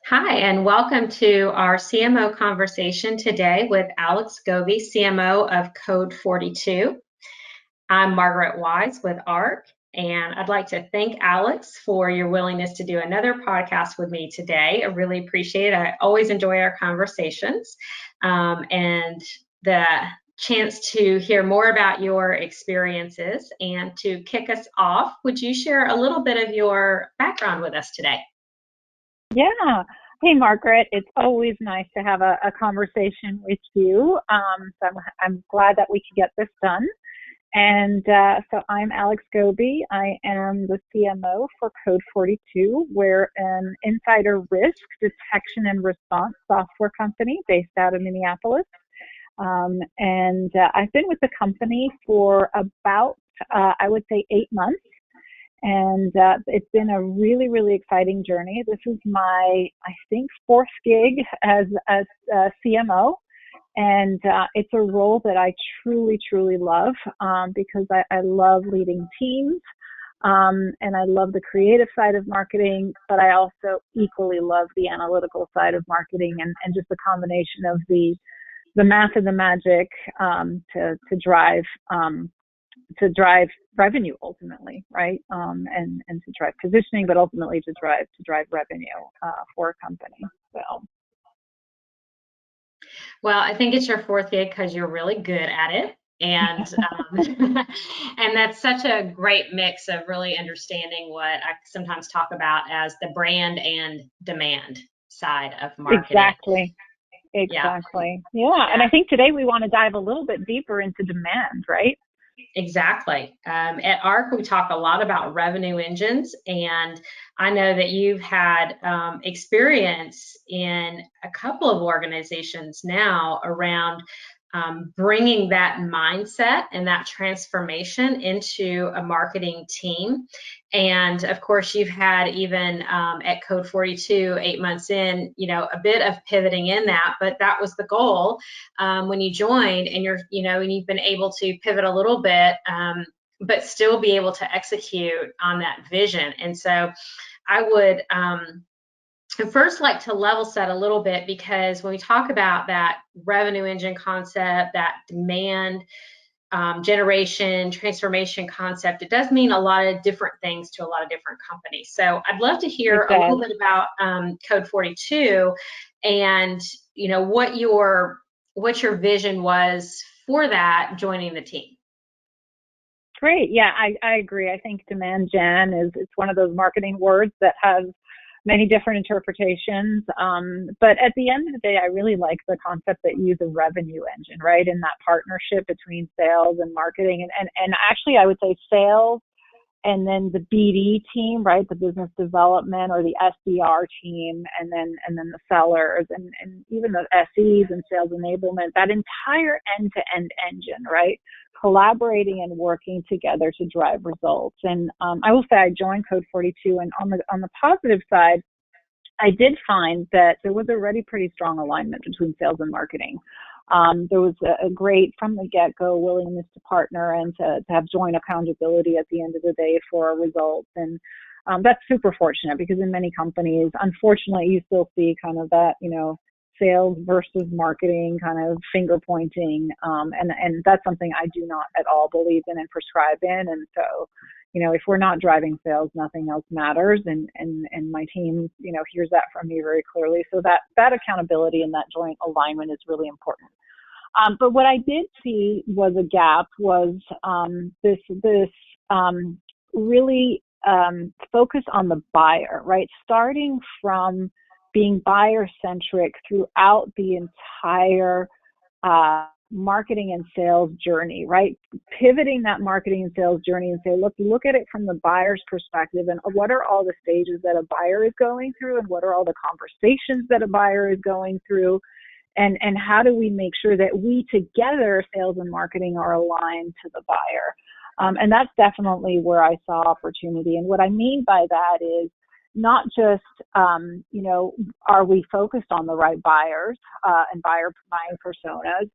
Hi, and welcome to our CMO Conversation today with Alex Gobbi, CMO of Code42. I'm Margaret Wise with Arke, and I'd like to thank Alex for your willingness to do another podcast with me today. I really appreciate it. I always enjoy our conversations and the chance to hear more about your experiences. And to kick us off, would you share a little bit of your background with us today? Yeah. Hey, Margaret. It's always nice to have a conversation with you. So I'm glad that we could get this done. And so I'm Alex Gobbi. I am the CMO for Code42. We're an insider risk detection and response software company based out of Minneapolis. And I've been with the company for about, I would say, 8 months. And it's been a really, really exciting journey. This is my, I think, fourth gig as CMO. And it's a role that I truly, truly love because I love leading teams and I love the creative side of marketing, but I also equally love the analytical side of marketing and just the combination of the math and the magic to drive revenue ultimately, right? And to drive positioning, but ultimately to drive revenue for a company. So Well, I think it's your fourth gig because you're really good at it. And and that's such a great mix of really understanding what I sometimes talk about as the brand and demand side of marketing. exactly, Yeah, exactly, yeah. And yeah. I think today we want to dive a little bit deeper into demand, right? Exactly. At ARC, we talk a lot about revenue engines, and I know that you've had experience in a couple of organizations now around bringing that mindset and that transformation into a marketing team. And of course, you've had even at Code42, 8 months in, a bit of pivoting in that, but that was the goal when you joined, and and you've been able to pivot a little bit, but still be able to execute on that vision. And so I would first like to level set a little bit, because when we talk about that revenue engine concept, that demand generation, transformation concept, it does mean a lot of different things to a lot of different companies. So I'd love to It hear a little does. bit about Code42 and what your vision was for that joining the team. Great. Yeah, I agree. I think demand gen is it's one of those marketing words that has many different interpretations. But at the end of the day, I really like the concept that you use a revenue engine, right? In that partnership between sales and marketing. And actually, I would say sales and then the BD team, right? The business development or the SDR team, and then the sellers and even the SEs and sales enablement, that entire end-to-end engine, right? Collaborating and working together to drive results. And I will say I joined Code42, and on the positive side, I did find that there was already pretty strong alignment between sales and marketing. There was a great, from the get-go, willingness to partner and to have joint accountability at the end of the day for our results. And that's super fortunate, because in many companies, unfortunately, you still see kind of that, sales versus marketing kind of finger pointing. And that's something I do not at all believe in and prescribe in. And so, if we're not driving sales, nothing else matters. And my team, hears that from me very clearly. So that accountability and that joint alignment is really important. But what I did see was a gap was this really focus on the buyer, right? Starting from being buyer centric throughout the entire marketing and sales journey, right? Pivoting that marketing and sales journey and say, look at it from the buyer's perspective, and what are all the stages that a buyer is going through, and what are all the conversations that a buyer is going through, and how do we make sure that we together, sales and marketing, are aligned to the buyer. And that's definitely where I saw opportunity. And what I mean by that is not just, are we focused on the right buyers and buyer buying personas,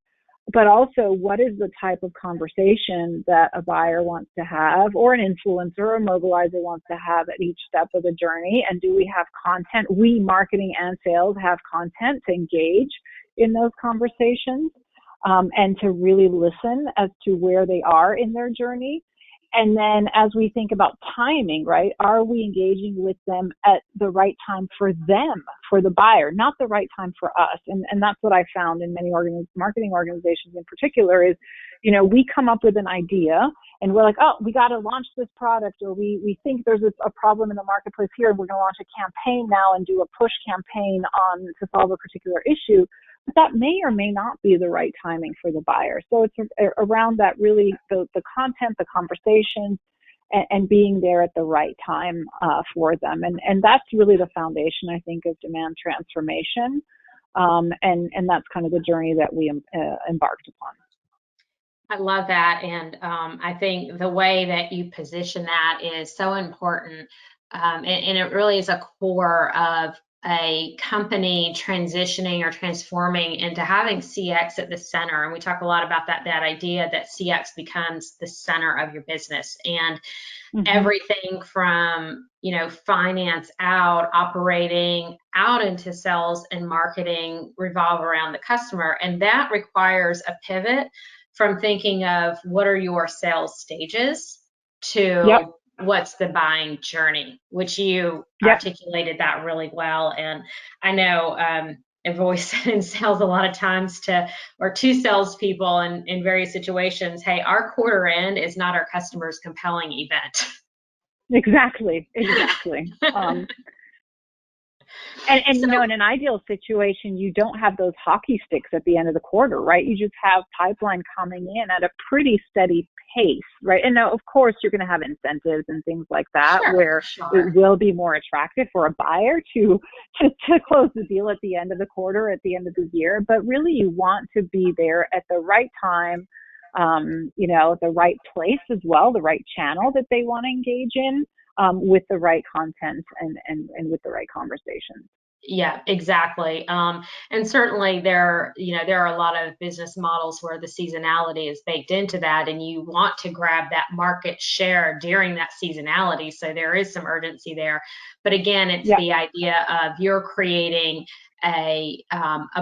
but also what is the type of conversation that a buyer wants to have, or an influencer or a mobilizer wants to have at each step of the journey? And do we have content? We, marketing and sales, have content to engage in those conversations, and to really listen as to where they are in their journey. And then as we think about timing, right, are we engaging with them at the right time for them, for the buyer, not the right time for us? And that's what I found in many marketing organizations in particular is, we come up with an idea and we're like, oh, we got to launch this product, or we think there's a problem in the marketplace here, and we're going to launch a campaign now and do a push campaign to solve a particular issue. But that may or may not be the right timing for the buyer. So it's around that, really, the content, the conversations, and being there at the right time for them. And that's really the foundation, I think, of demand transformation. And that's kind of the journey that we embarked upon. I love that. And I think the way that you position that is so important. And it really is a core of a company transitioning or transforming into having CX at the center. And we talk a lot about that idea that CX becomes the center of your business, and everything from, finance out, operating out into sales and marketing revolve around the customer. And that requires a pivot from thinking of what are your sales stages to what's the buying journey, which you articulated that really well. And I know I've always said in sales a lot of times to salespeople in various situations, hey, our quarter end is not our customer's compelling event. Exactly. And So, in an ideal situation, you don't have those hockey sticks at the end of the quarter, right? You just have pipeline coming in at a pretty steady pace, right? And now, of course, you're going to have incentives and things like that, where it will be more attractive for a buyer to close the deal at the end of the quarter, at the end of the year. But really, you want to be there at the right time, the right place as well, the right channel that they want to engage in. With the right content and with the right conversations. Yeah, exactly. And certainly there are a lot of business models where the seasonality is baked into that, and you want to grab that market share during that seasonality. So there is some urgency there. But again, it's the idea of you're creating a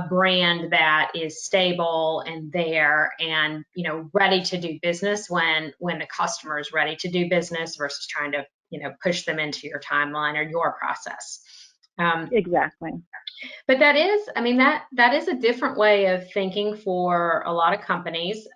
brand that is stable and there and, ready to do business when the customer is ready to do business versus trying to, push them into your timeline or your process. Exactly. But that is a different way of thinking for a lot of companies.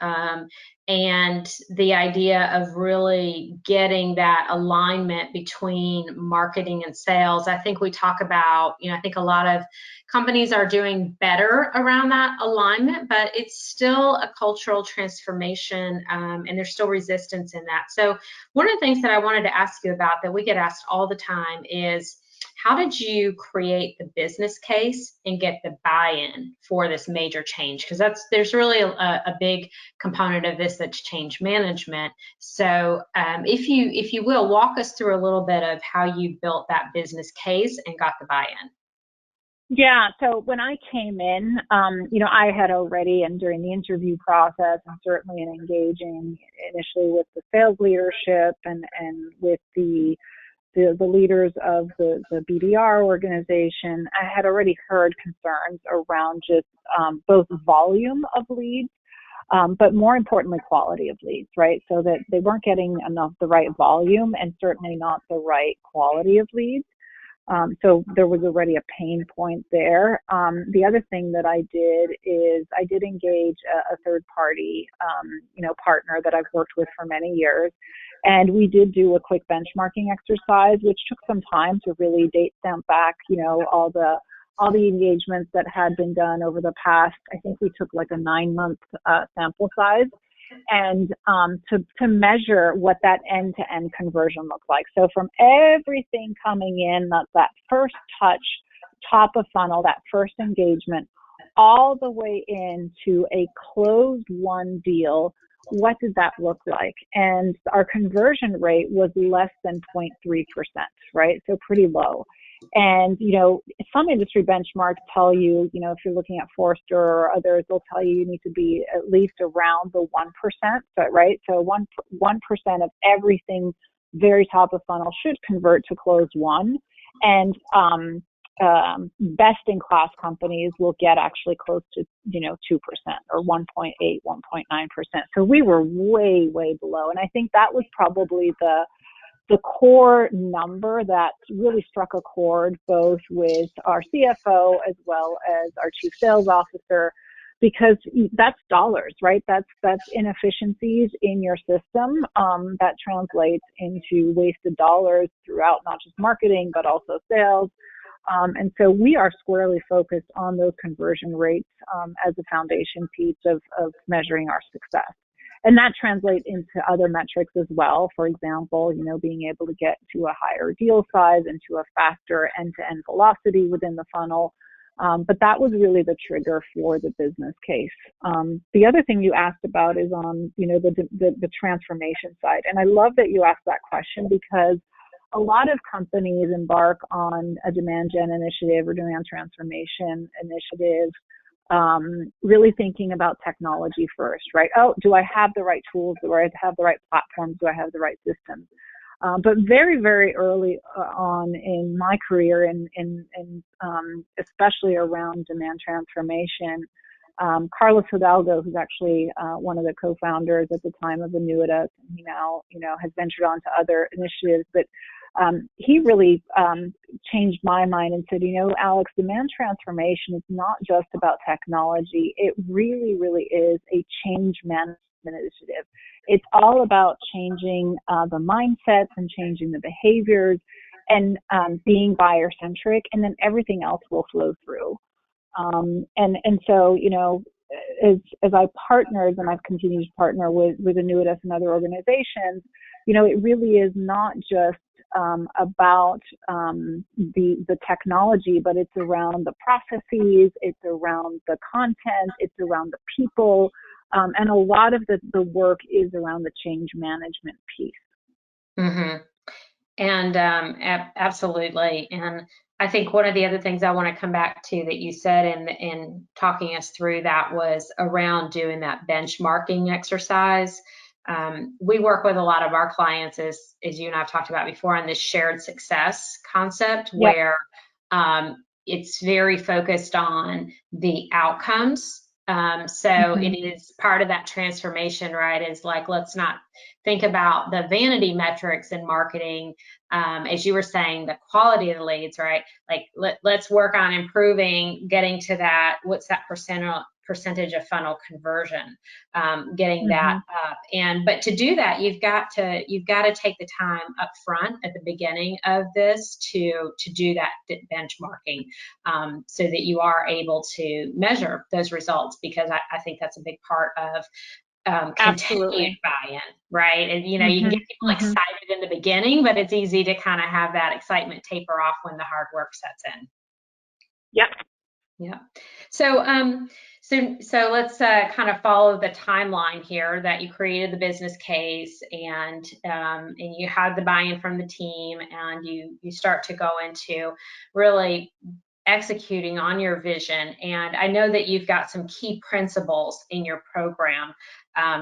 And the idea of really getting that alignment between marketing and sales. I think we talk about, I think a lot of companies are doing better around that alignment, but it's still a cultural transformation, and there's still resistance in that. So one of the things that I wanted to ask you about that we get asked all the time is, how did you create the business case and get the buy-in for this major change? Because there's really a big component of this that's change management. So if you will, walk us through a little bit of how you built that business case and got the buy-in. Yeah, so when I came in, I had already, and during the interview process, and certainly in engaging initially with the sales leadership and with the leaders of the BDR organization, I had already heard concerns around just both volume of leads, but more importantly, quality of leads, right? So that they weren't getting the right volume and certainly not the right quality of leads. So there was already a pain point there. The other thing that I did is I did engage a third party, partner that I've worked with for many years. And we did do a quick benchmarking exercise, which took some time to really date stamp back, all the engagements that had been done over the past. I think we took like a 9-month sample size, and to measure what that end-to-end conversion looked like. So from everything coming in, that first touch, top of funnel, that first engagement, all the way into a closed won deal, what did that look like? And our conversion rate was less than 0.3%, right? So pretty low. And, some industry benchmarks tell you, if you're looking at Forrester or others, they'll tell you need to be at least around the 1%, right? So 1% of everything very top of funnel should convert to close one. And best in class companies will get actually close to 2% or 1.8, 1.9%. So we were way, way below. And I think that was probably the core number that really struck a chord both with our CFO as well as our chief sales officer, because that's dollars, right? That's inefficiencies in your system that translates into wasted dollars throughout not just marketing, but also sales. And so we are squarely focused on those conversion rates as a foundation piece of measuring our success. And that translates into other metrics as well. For example, being able to get to a higher deal size and to a faster end-to-end velocity within the funnel. But that was really the trigger for the business case. The other thing you asked about is on, the transformation side. And I love that you asked that question, because a lot of companies embark on a demand gen initiative or demand transformation initiative, really thinking about technology first, right? Oh, do I have the right tools? Do I have the right platforms? Do I have the right systems? But very, very early on in my career, and especially around demand transformation, Carlos Hidalgo, who's actually one of the co-founders at the time of Annuitas, and he now, has ventured on to other initiatives, but he really changed my mind and said, Alex, demand transformation is not just about technology. It really, really is a change management initiative. It's all about changing the mindsets and changing the behaviors and being buyer centric, and then everything else will flow through. And so, as I partnered, and I've continued to partner with Annuitas and other organizations, it really is not just about the technology, but it's around the processes, it's around the content, it's around the people, and a lot of the work is around the change management piece. Mm-hmm. And absolutely. And I think one of the other things I want to come back to that you said in talking us through that was around doing that benchmarking exercise. We work with a lot of our clients, as you and I have talked about before, on this shared success concept, Yep. where it's very focused on the outcomes. So it is part of that transformation, right? Is like, let's not think about the vanity metrics in marketing. As you were saying, the quality of the leads, right? Like let's work on improving, getting to that. What's that percentage of funnel conversion, getting that up. But to do that, you've got to take the time up front at the beginning of this to do that benchmarking, so that you are able to measure those results, because I think that's a big part of continued buy-in, right? And you can get people excited in the beginning, but it's easy to kind of have that excitement taper off when the hard work sets in. Yep. Yeah. So let's kind of follow the timeline here, that you created the business case, and you had the buy-in from the team, and you start to go into really executing on your vision. And I know that you've got some key principles in your program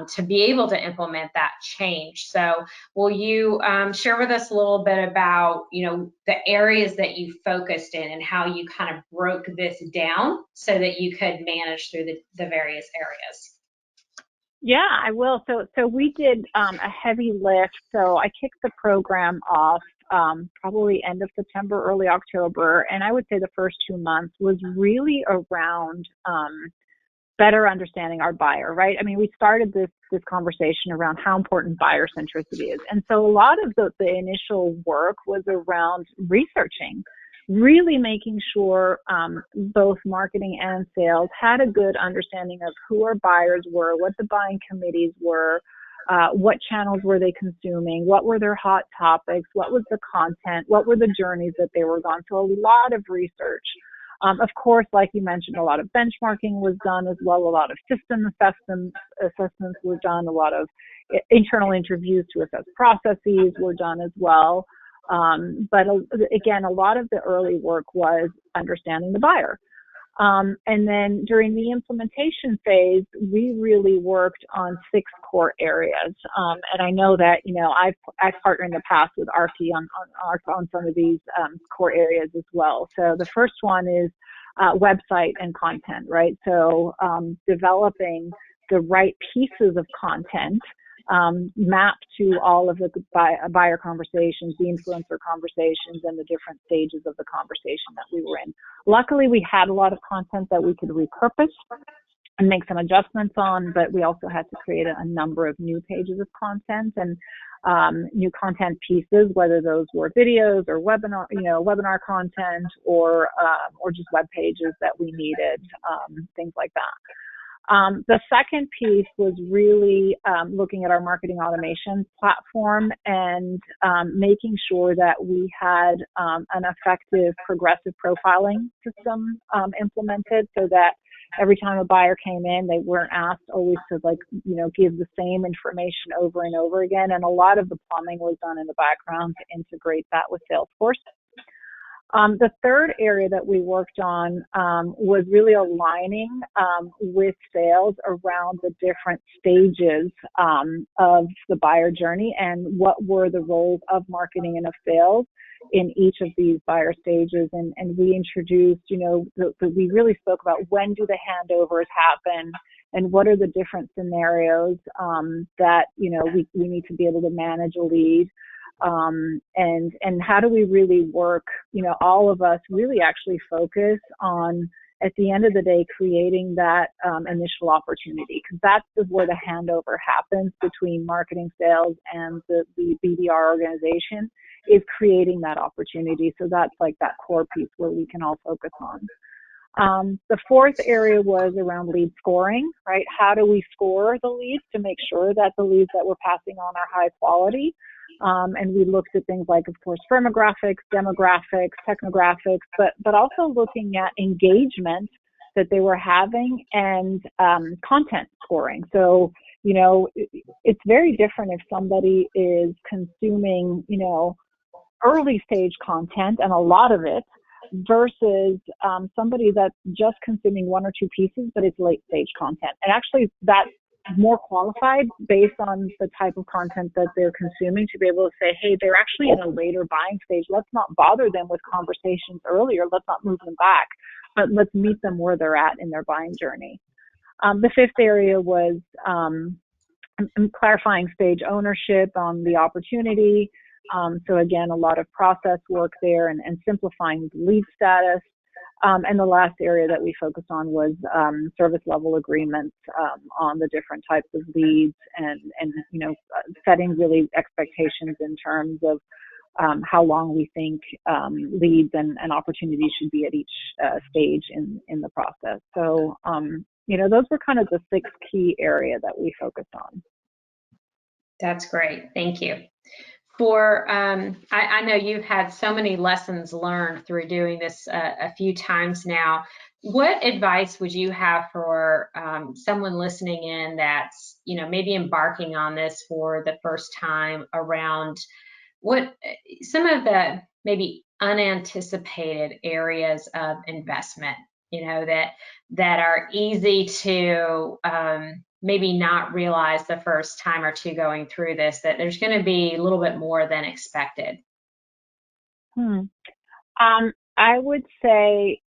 to be able to implement that change. So will you share with us a little bit about, the areas that you focused in and how you kind of broke this down so that you could manage through the various areas? Yeah, I will. So we did a heavy lift. So I kicked the program off probably end of September, early October. And I would say the first 2 months was really around better understanding our buyer, right? I mean, we started this conversation around how important buyer centricity is. And so a lot of the initial work was around researching, really making sure both marketing and sales had a good understanding of who our buyers were, what the buying committees were, what channels were they consuming, what were their hot topics, what was the content, what were the journeys that they were on. So a lot of research. Of course, like you mentioned, a lot of benchmarking was done as well. A lot of system assessments were done. A lot of internal interviews to assess processes were done as well. But again, a lot of the early work was understanding the buyer. And then during the implementation phase, we really worked on 6 core areas. And I know that, I've partnered in the past with Arke on some of these core areas as well. So the first one is website and content, right? So developing the right pieces of content mapped to all of the buyer conversations, the influencer conversations, and the different stages of the conversation that we were in. Luckily, we had a lot of content that we could repurpose and make some adjustments on, but we also had to create a number of new pages of content and new content pieces, whether those were videos or webinar content or just web pages that we needed, things like that. The second piece was really looking at our marketing automation platform and making sure that we had an effective progressive profiling system implemented, so that every time a buyer came in, they weren't asked always to give the same information over and over again. And a lot of the plumbing was done in the background to integrate that with Salesforce. The third area that we worked on was really aligning with sales around the different stages of the buyer journey and what were the roles of marketing and of sales in each of these buyer stages. And we introduced, we really spoke about when do the handovers happen and what are the different scenarios that, we need to be able to manage a lead. And how do we really work, all of us really actually focus on, at the end of the day, creating that initial opportunity, because that's where the handover happens between marketing, sales, and the BDR organization, is creating that opportunity. So that's like that core piece where we can all focus on. The fourth area was around lead scoring, right? How do we score the leads to make sure that the leads that we're passing on are high quality? And we looked at things like, of course, firmographics, demographics, technographics, but also looking at engagement that they were having and content scoring. So, it's very different if somebody is consuming, early stage content and a lot of it versus somebody that's just consuming 1 or 2 pieces, but it's late stage content. And actually that's more qualified based on the type of content that they're consuming to be able to say, hey, they're actually in a later buying stage. Let's not bother them with conversations earlier. Let's not move them back, but let's meet them where they're at in their buying journey. The fifth area was clarifying stage ownership on the opportunity. So again, a lot of process work there and simplifying the lead status. And the last area that we focused on was service level agreements on the different types of leads and setting really expectations in terms of how long we think leads and opportunities should be at each stage in the process. So, those were kind of the 6 key areas that we focused on. That's great. Thank you. I know you've had so many lessons learned through doing this a few times now. What advice would you have for someone listening in that's, maybe embarking on this for the first time around what some of the maybe unanticipated areas of investment, that are easy to maybe not realize the first time or two going through this, that there's going to be a little bit more than expected? I would say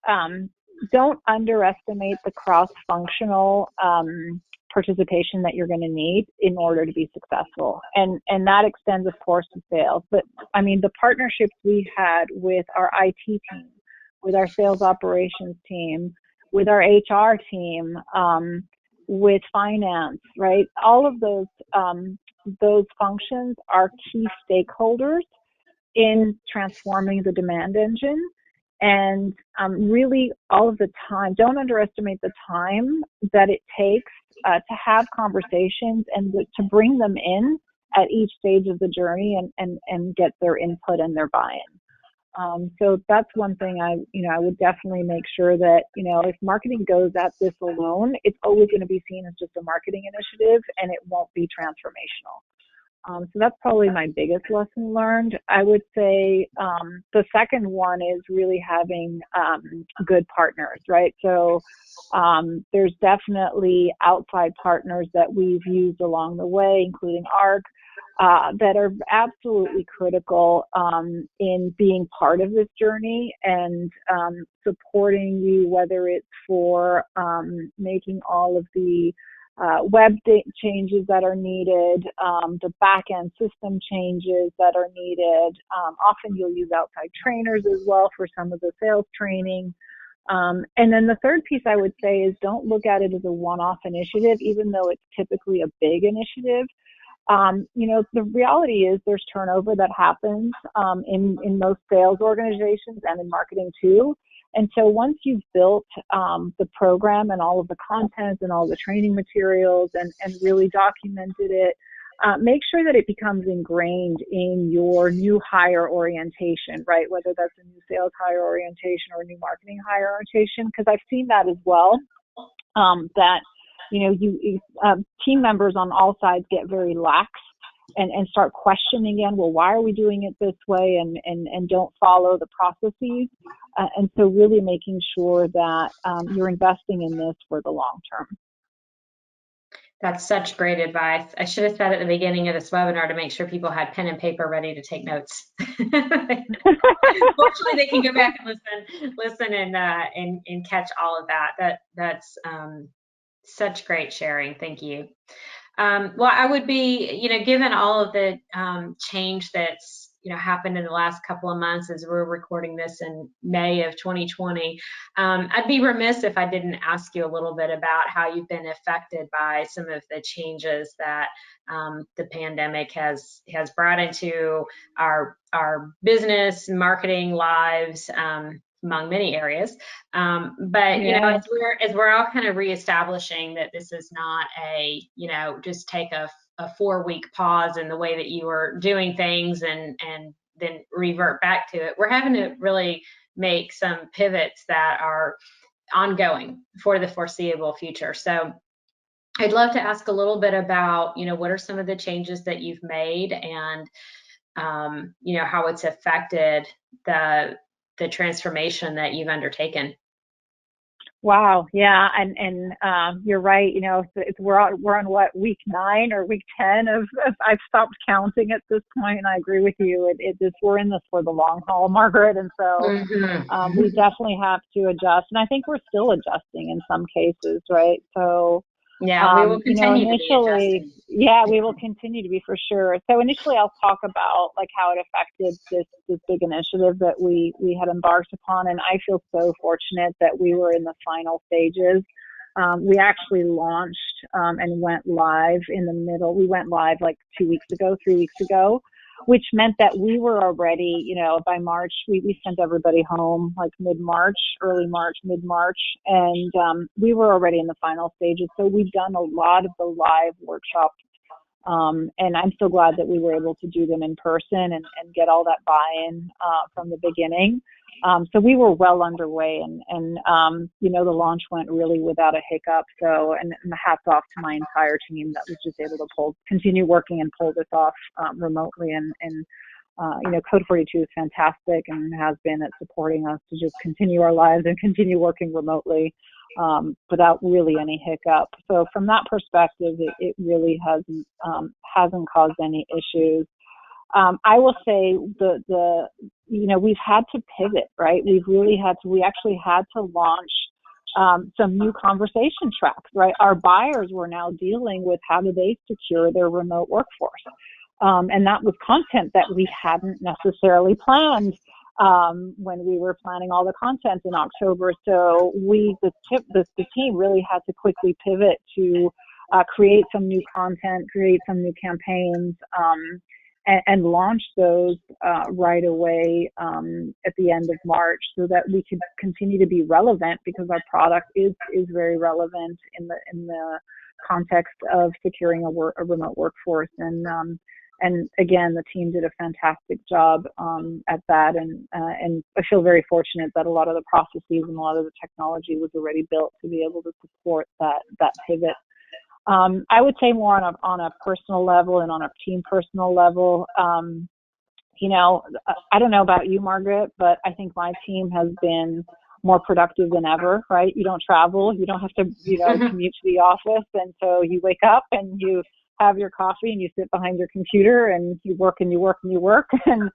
don't underestimate the cross-functional participation that you're going to need in order to be successful. And that extends, of course, to sales. But I mean, the partnerships we had with our IT team, with our sales operations team, with our HR team, with finance, right? All of those functions are key stakeholders in transforming the demand engine. And really all of the time, don't underestimate the time that it takes to have conversations and to bring them in at each stage of the journey and get their input and their buy-in. So that's one thing I would definitely make sure that, if marketing goes at this alone, it's always going to be seen as just a marketing initiative and it won't be transformational. So that's probably my biggest lesson learned. I would say the second one is really having good partners, right? So there's definitely outside partners that we've used along the way, including Arke, that are absolutely critical in being part of this journey and supporting you, whether it's for making all of the web changes that are needed, the back-end system changes that are needed. Often you'll use outside trainers as well for some of the sales training. And then the third piece I would say is don't look at it as a one-off initiative, even though it's typically a big initiative. The reality is there's turnover that happens in most sales organizations and in marketing too. And so once you've built the program and all of the content and all the training materials and really documented it, make sure that it becomes ingrained in your new hire orientation, right? Whether that's a new sales hire orientation or a new marketing hire orientation, because I've seen that as well, that team members on all sides get very lax and start questioning again, well, why are we doing it this way, and don't follow the processes. And so really making sure that you're investing in this for the long term. That's such great advice. I should have said at the beginning of this webinar to make sure people had pen and paper ready to take notes. Fortunately, they can go back and listen and catch all of that. That's such great sharing. Thank you. Well, I would be, given all of the change that's happened in the last couple of months as we're recording this in May of 2020, I'd be remiss if I didn't ask you a little bit about how you've been affected by some of the changes that the pandemic has brought into our business, marketing lives, among many areas. But Yeah. as we're all kind of reestablishing that this is not a just take a 4-week pause in the way that you were doing things and then revert back to it, we're having to really make some pivots that are ongoing for the foreseeable future. So I'd love to ask a little bit about what are some of the changes that you've made and how it's affected the transformation that you've undertaken. Wow. Yeah. And you're right. We're on what, week 9 or week 10 of I've stopped counting at this point. And I agree with you. We're in this for the long haul, Margaret. And so we definitely have to adjust. And I think we're still adjusting in some cases, right? So yeah, we will continue to be adjusting. Yeah, we will continue to be, for sure. So initially, I'll talk about how it affected this big initiative that we had embarked upon, and I feel so fortunate that we were in the final stages. We actually launched and went live in the middle. We went live 3 weeks ago, which meant that we were already, by March, we sent everybody home mid-March, early March, mid-March, and we were already in the final stages. So we've done a lot of the live workshops, and I'm so glad that we were able to do them in person and get all that buy-in from the beginning. So we were well underway, and the launch went really without a hiccup. So, and hats off to my entire team that was just able to continue working and pull this off remotely. And Code42 is fantastic and has been at supporting us to just continue our lives and continue working remotely without really any hiccup. So from that perspective, it really hasn't caused any issues. I will say we've had to pivot, right? We actually had to launch some new conversation tracks, right? Our buyers were now dealing with how do they secure their remote workforce. And that was content that we hadn't necessarily planned when we were planning all the content in October. So the team really had to quickly pivot to create some new content, create some new campaigns, and launch those right away at the end of March, so that we could continue to be relevant, because our product is very relevant in the context of securing a remote workforce. And again, the team did a fantastic job at that, and I feel very fortunate that a lot of the processes and a lot of the technology was already built to be able to support that pivot. I would say more on a personal level and on a team personal level. You know, I don't know about you, Margaret, but I think my team has been more productive than ever, right? You don't travel, you don't have to, commute to the office. And so you wake up and you have your coffee and you sit behind your computer and you work and you work and you work. And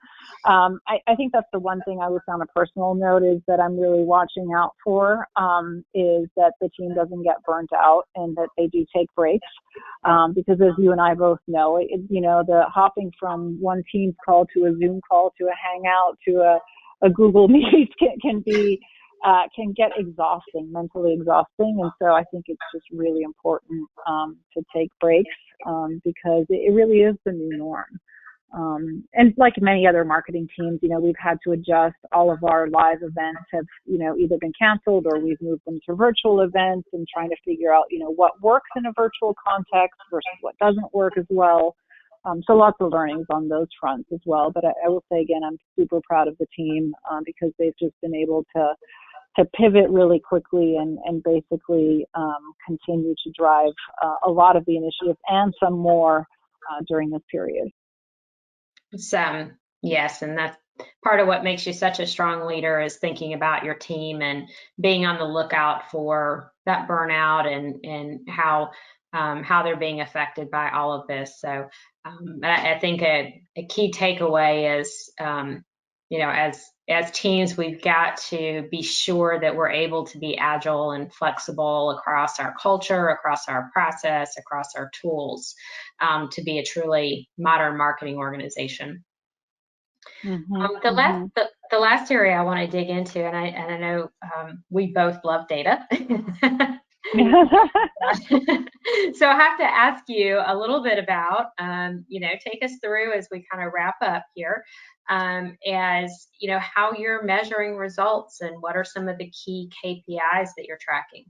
I think that's the one thing I would say on a personal note is that I'm really watching out for, is that the team doesn't get burnt out and that they do take breaks. Because as you and I both know, the hopping from one Teams call to a Zoom call to a Hangout to a Google Meet can get exhausting, mentally exhausting. And so I think it's just really important to take breaks because it really is the new norm. And like many other marketing teams, we've had to adjust. All of our live events have, either been canceled or we've moved them to virtual events and trying to figure out, what works in a virtual context versus what doesn't work as well. So lots of learnings on those fronts as well. But I will say again, I'm super proud of the team because they've just been able to pivot really quickly and basically continue to drive a lot of the initiatives and some more during this period. Yes, and that's part of what makes you such a strong leader is thinking about your team and being on the lookout for that burnout and how they're being affected by all of this. So I think a key takeaway is, as teams, we've got to be sure that we're able to be agile and flexible across our culture, across our process, across our tools, to be a truly modern marketing organization. The last area I want to dig into, and I know we both love data. So I have to ask you a little bit about, take us through as we kind of wrap up here, as how you're measuring results and what are some of the key KPIs that you're tracking.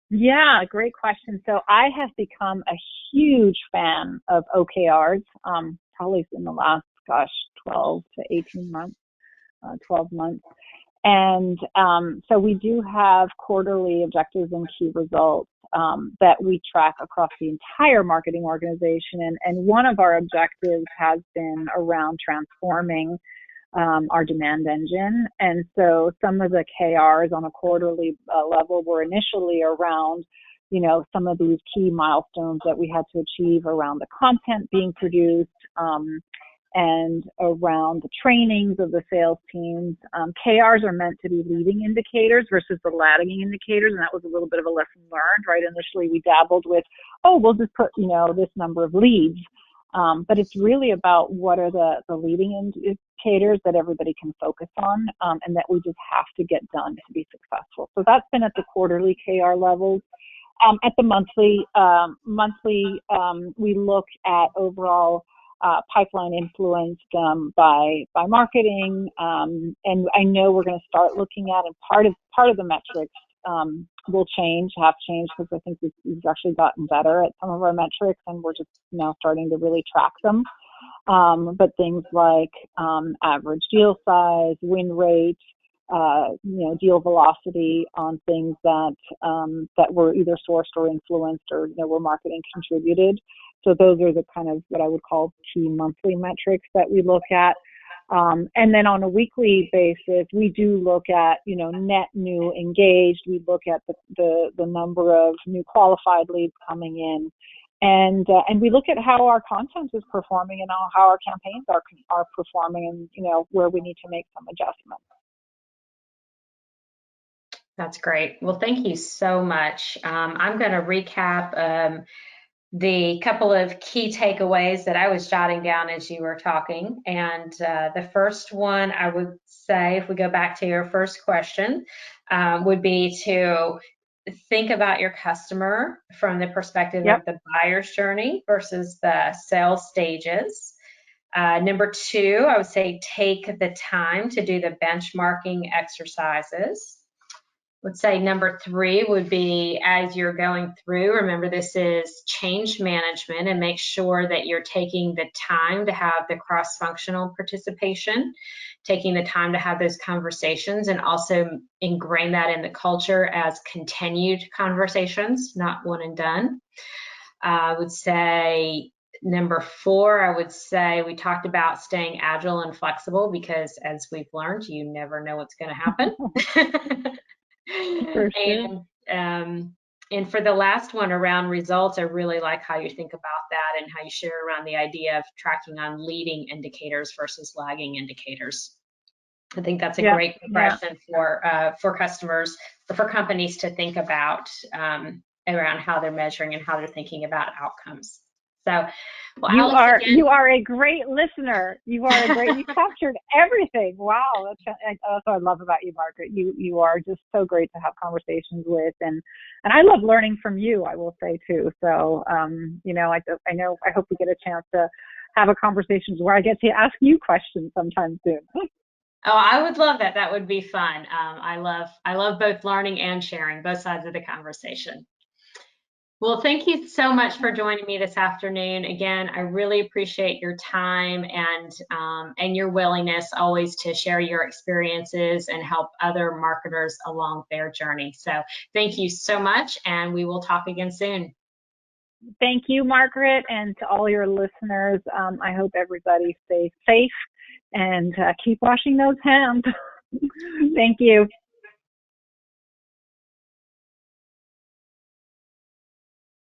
Yeah, great question. So I have become a huge fan of OKRs, probably in the last, 12 to 18 months, 12 months. And so we do have quarterly objectives and key results that we track across the entire marketing organization. And one of our objectives has been around transforming our demand engine. And so some of the KRs on a quarterly level were initially around, some of these key milestones that we had to achieve around the content being produced, and around the trainings of the sales teams. KRs are meant to be leading indicators versus the lagging indicators, and that was a little bit of a lesson learned, right? Initially, we dabbled with, we'll just put, this number of leads. But it's really about what are the leading indicators that everybody can focus on, and that we just have to get done to be successful. So that's been at the quarterly KR levels. At the monthly, we look at overall pipeline influenced by marketing, and I know we're going to start looking at, and part of the metrics will have changed because I think we've actually gotten better at some of our metrics, and we're just now starting to really track them. But things like average deal size, win rate, deal velocity on things that were either sourced or influenced or were marketing contributed. So those are the kind of what I would call key monthly metrics that we look at. And then on a weekly basis, we do look at, net new engaged. We look at the number of new qualified leads coming in. And we look at how our content is performing and how our campaigns are performing and, where we need to make some adjustments. That's great. Well, thank you so much. I'm going to recap the couple of key takeaways that I was jotting down as you were talking. And the first one, I would say, if we go back to your first question, would be to think about your customer from the perspective of the buyer's journey versus the sales stages. Number two, I would say take the time to do the benchmarking exercises. Let's say number 3 would be, as you're going through, remember this is change management, and make sure that you're taking the time to have the cross-functional participation, taking the time to have those conversations, and also ingrain that in the culture as continued conversations, not one and done. I would say number 4, I would say we talked about staying agile and flexible, because as we've learned, you never know what's going to happen. For sure. And for the last one around results, I really like how you think about that and how you share around the idea of tracking on leading indicators versus lagging indicators. I think that's a Yeah, great yeah. progression for customers or for companies to think about around how they're measuring and how they're thinking about outcomes. So, well, You Alex, are again, you are a great listener. You captured everything. Wow, that's what I love about you, Margaret. You are just so great to have conversations with, and I love learning from you, I will say too. So I hope we get a chance to have a conversation where I get to ask you questions sometime soon. oh, I would love that. That would be fun. I love both learning and sharing, both sides of the conversation. Well, thank you so much for joining me this afternoon. Again, I really appreciate your time and your willingness always to share your experiences and help other marketers along their journey. So thank you so much, and we will talk again soon. Thank you, Margaret, and to all your listeners. I hope everybody stays safe and keep washing those hands. Thank you.